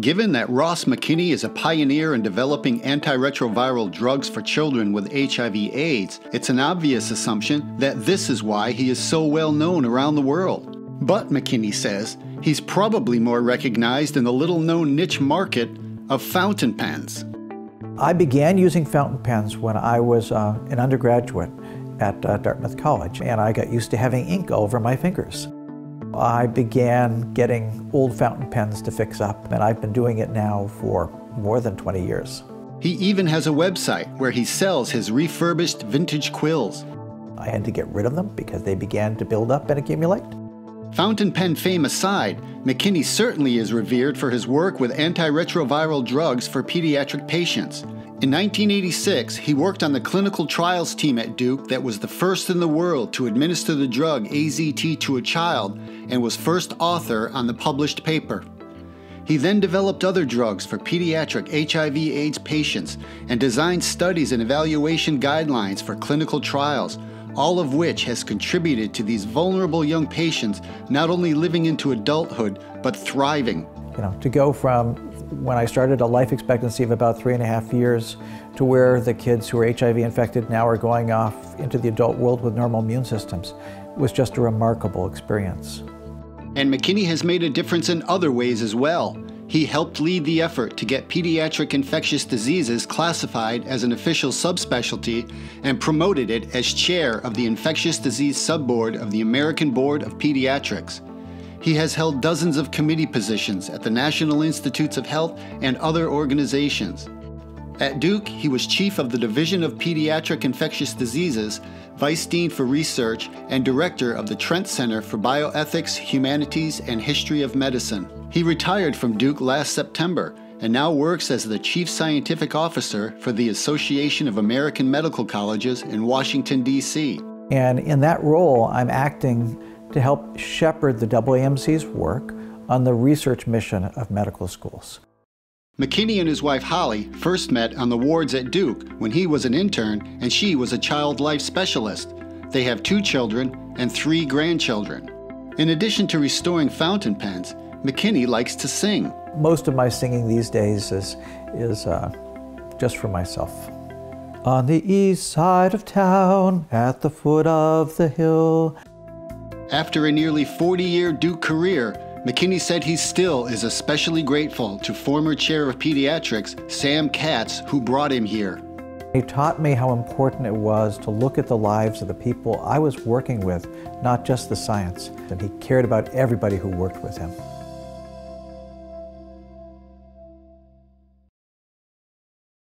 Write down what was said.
Given that Ross McKinney is a pioneer in developing antiretroviral drugs for children with HIV/AIDS, it's an obvious assumption that this is why he is so well known around the world. But McKinney says he's probably more recognized in the little-known niche market of fountain pens. I began using fountain pens when I was an undergraduate at Dartmouth College, and I got used to having ink all over my fingers. I began getting old fountain pens to fix up, and I've been doing it now for more than 20 years. He even has a website where he sells his refurbished vintage quills. I had to get rid of them because they began to build up and accumulate. Fountain pen fame aside, McKinney certainly is revered for his work with antiretroviral drugs for pediatric patients. In 1986, he worked on the clinical trials team at Duke that was the first in the world to administer the drug AZT to a child and was first author on the published paper. He then developed other drugs for pediatric HIV/AIDS patients and designed studies and evaluation guidelines for clinical trials, all of which has contributed to these vulnerable young patients not only living into adulthood, but thriving. To go from when I started a life expectancy of about 3.5 years to where the kids who are HIV infected now are going off into the adult world with normal immune systems was just a remarkable experience. And McKinney has made a difference in other ways as well. He helped lead the effort to get pediatric infectious diseases classified as an official subspecialty and promoted it as chair of the Infectious Disease Subboard of the American Board of Pediatrics. He has held dozens of committee positions at the National Institutes of Health and other organizations. At Duke, he was chief of the Division of Pediatric Infectious Diseases, vice dean for research, and director of the Trent Center for Bioethics, Humanities, and History of Medicine. He retired from Duke last September and now works as the chief scientific officer for the Association of American Medical Colleges in Washington, D.C. And in that role, I'm acting to help shepherd the AAMC's work on the research mission of medical schools. McKinney and his wife Holly first met on the wards at Duke when he was an intern and she was a child life specialist. They have 2 children and 3 grandchildren. In addition to restoring fountain pens, McKinney likes to sing. Most of my singing these days is just for myself. On the east side of town, at the foot of the hill. After a nearly 40-year Duke career, McKinney said he still is especially grateful to former chair of pediatrics, Sam Katz, who brought him here. He taught me how important it was to look at the lives of the people I was working with, not just the science. And he cared about everybody who worked with him.